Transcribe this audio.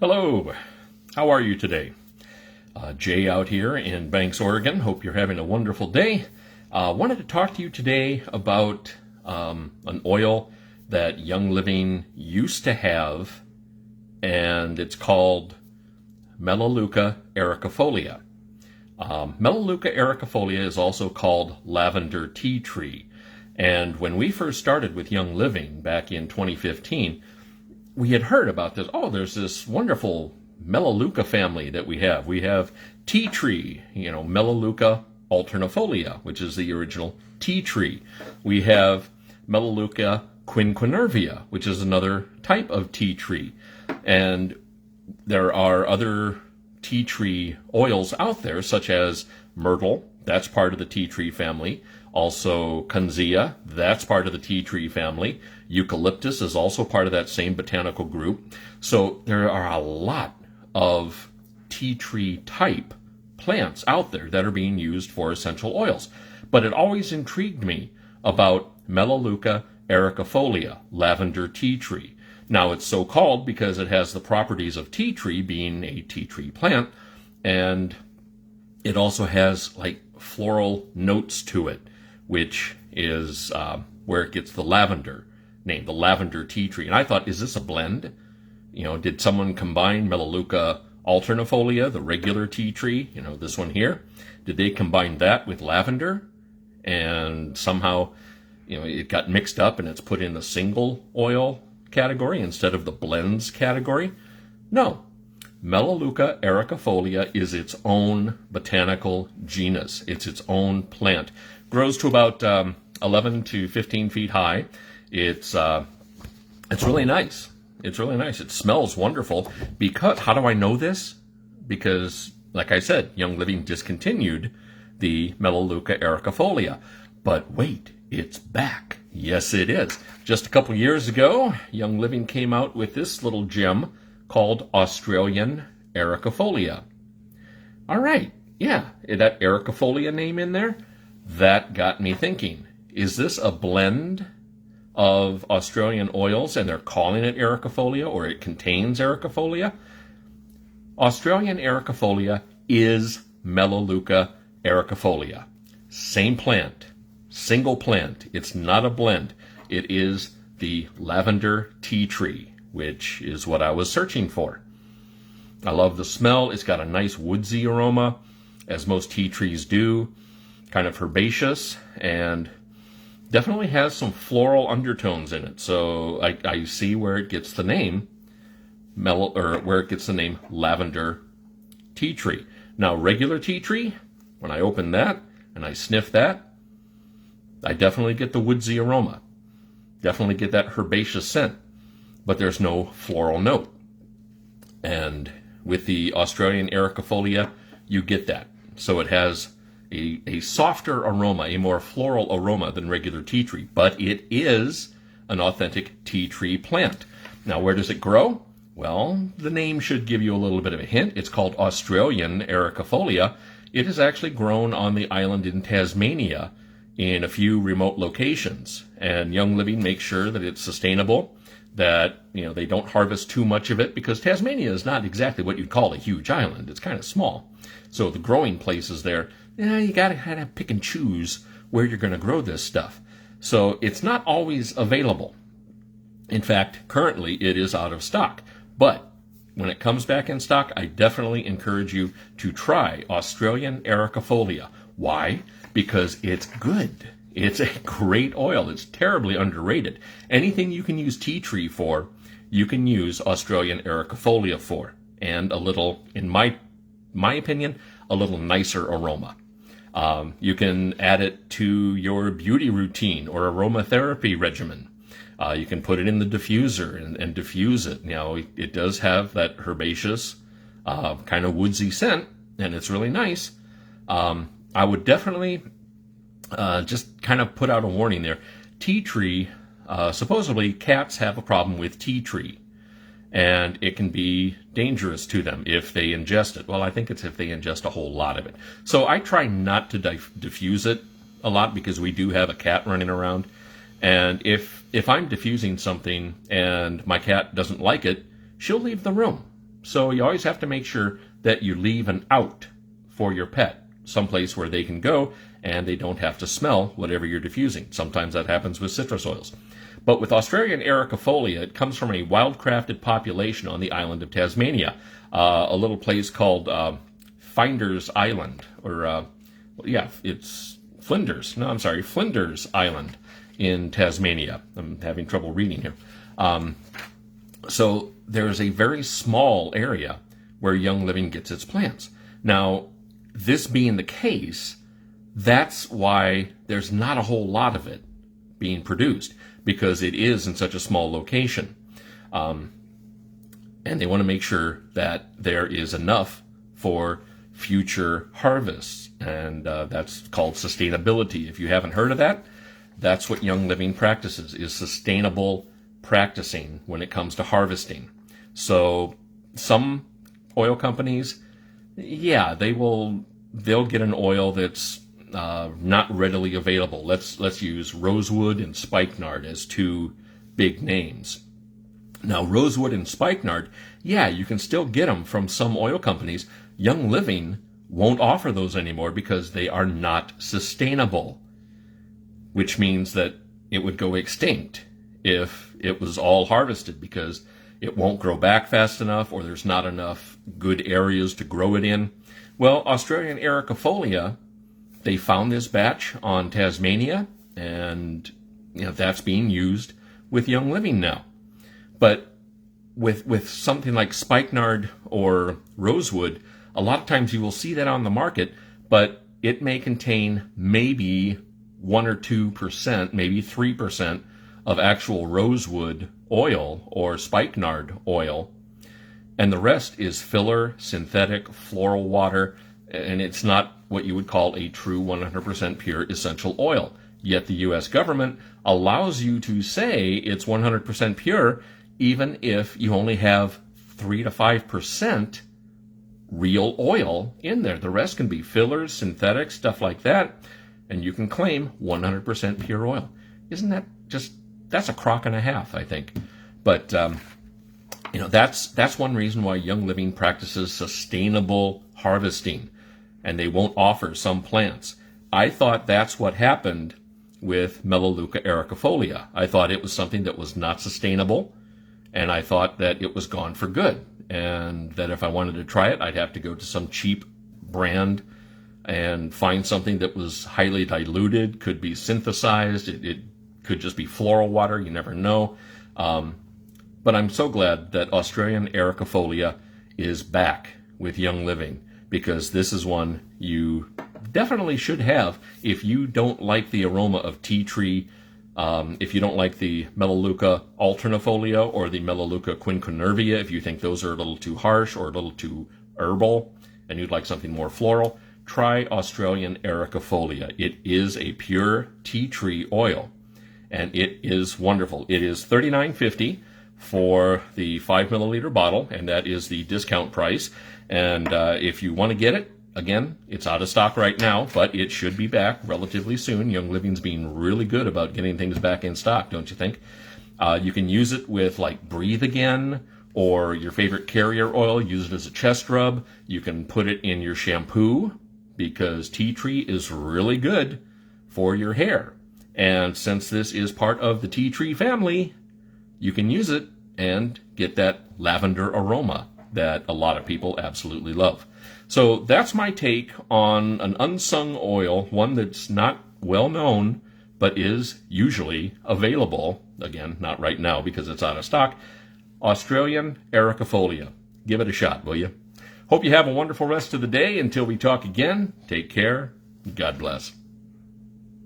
Hello, how are you today? Jay out here in Banks, Oregon. Hope you're having a wonderful day. Wanted to talk to you today about an oil that Young Living used to have, and it's called Melaleuca ericifolia. Melaleuca ericifolia is also called lavender tea tree. And when we first started with Young Living back in 2015, we had heard about this. Oh, there's this wonderful Melaleuca family that we have. We have tea tree, Melaleuca alternifolia, which is the original tea tree. We have Melaleuca quinquenervia, which is another type of tea tree. And there are other tea tree oils out there, such as myrtle, that's part of the tea tree family. Also, Kunzea, that's part of the tea tree family. Eucalyptus is also part of that same botanical group. So there are a lot of tea tree type plants out there that are being used for essential oils. But it always intrigued me about Melaleuca ericifolia, lavender tea tree. Now it's so called because it has the properties of tea tree, being a tea tree plant, and it also has like floral notes to it, which is where it gets the lavender name, the lavender tea tree. And I thought, is this a blend? Did someone combine Melaleuca alternifolia, the regular tea tree, this one here? Did they combine that with lavender? And somehow, it got mixed up and it's put in the single oil category instead of the blends category? No. Melaleuca ericifolia is its own botanical genus. It's its own plant. Grows to about 11 to 15 feet high. It's really nice. It's really nice. It smells wonderful. Because how do I know this? Because, like I said, Young Living discontinued the Melaleuca ericifolia. But wait, it's back. Yes, it is. Just a couple years ago, Young Living came out with this little gem called Australian Ericifolia. All right, yeah, that Ericifolia name in there, that got me thinking, is this a blend of Australian oils and they're calling it Ericifolia, or it contains Ericifolia? Australian Ericifolia is Melaleuca ericifolia. Same plant, single plant. It's not a blend. It is the lavender tea tree, which is what I was searching for. I love the smell. It's got a nice woodsy aroma, as most tea trees do, kind of herbaceous, and definitely has some floral undertones in it. So I see where it gets the name where it gets the name lavender tea tree. Now, regular tea tree, when I open that and I sniff that, I definitely get the woodsy aroma. Definitely get that herbaceous scent. But there's no floral note. And with the Australian Ericifolia, you get that. So it has a softer aroma, a more floral aroma than regular tea tree, but it is an authentic tea tree plant. Now, where does it grow? Well, the name should give you a little bit of a hint. It's called Australian Ericifolia. It is actually grown on the island in Tasmania in a few remote locations. And Young Living makes sure that it's sustainable, that they don't harvest too much of it, because Tasmania is not exactly what you'd call a huge island. It's kind of small. So the growing places there, you got to kind of pick and choose where you're going to grow this stuff. So it's not always available. In fact, currently it is out of stock. But when it comes back in stock, I definitely encourage you to try Australian Ericifolia. Why? Because it's good. It's a great oil. It's terribly underrated. Anything you can use tea tree for, you can use Australian Ericifolia for. And a little, in my opinion, a little nicer aroma. You can add it to your beauty routine or aromatherapy regimen. You can put it in the diffuser and diffuse it. It does have that herbaceous, kind of woodsy scent, and it's really nice. I would definitely just kind of put out a warning there. Tea tree, supposedly cats have a problem with tea tree, and it can be dangerous to them if they ingest it. Well, I think it's if they ingest a whole lot of it. So I try not to diffuse it a lot, because we do have a cat running around. And if I'm diffusing something and my cat doesn't like it, she'll leave the room. So you always have to make sure that you leave an out for your pet, someplace where they can go and they don't have to smell whatever you're diffusing. Sometimes that happens with citrus oils. But with Australian Ericifolia, it comes from a wild-crafted population on the island of Tasmania, a little place called Finder's Island, or it's Flinders. No, I'm sorry, Flinders Island in Tasmania. I'm having trouble reading here. So there's a very small area where Young Living gets its plants. Now, this being the case, that's why there's not a whole lot of it being produced, because it is in such a small location. And they want to make sure that there is enough for future harvests, and that's called sustainability. If you haven't heard of that, that's what Young Living practices, is sustainable practicing when it comes to harvesting. So some oil companies, they'll get an oil that's not readily available. Let's use rosewood and spikenard as two big names. Now, rosewood and spikenard, you can still get them from some oil companies. Young Living won't offer those anymore because they are not sustainable, which means that it would go extinct if it was all harvested, because it won't grow back fast enough, or there's not enough good areas to grow it in. Well, Australian Ericifolia, they found this batch on Tasmania, and that's being used with Young Living now. But with something like spikenard or rosewood, a lot of times you will see that on the market, but it may contain maybe 1 or 2%, maybe 3% of actual rosewood oil or spikenard oil, and the rest is filler, synthetic, floral water, and it's not what you would call a true 100% pure essential oil. Yet the U.S. government allows you to say it's 100% pure, even if you only have 3 to 5% real oil in there. The rest can be fillers, synthetic, stuff like that, and you can claim 100% pure oil. Isn't that that's a crock and a half, I think. But that's one reason why Young Living practices sustainable harvesting, and they won't offer some plants. I thought that's what happened with Melaleuca ericifolia. I thought it was something that was not sustainable, and I thought that it was gone for good, and that if I wanted to try it, I'd have to go to some cheap brand and find something that was highly diluted, could be synthesized, it could just be floral water, you never know. But I'm so glad that Australian Ericifolia is back with Young Living, because this is one you definitely should have if you don't like the aroma of tea tree, if you don't like the Melaleuca alternifolia or the Melaleuca quinquenervia, if you think those are a little too harsh or a little too herbal and you'd like something more floral, try Australian Ericifolia. It is a pure tea tree oil, and it is wonderful. It is $39.50 for the 5 milliliter bottle, and that is the discount price. And if you want to get it, again, it's out of stock right now, but it should be back relatively soon. Young Living's being really good about getting things back in stock, don't you think? You can use it with, like, Breathe Again or your favorite carrier oil. Use it as a chest rub. You can put it in your shampoo, because tea tree is really good for your hair. And since this is part of the tea tree family, you can use it and get that lavender aroma that a lot of people absolutely love. So that's my take on an unsung oil, one that's not well known, but is usually available. Again, not right now because it's out of stock. Australian Ericifolia. Give it a shot, will you? Hope you have a wonderful rest of the day. Until we talk again, take care. God bless.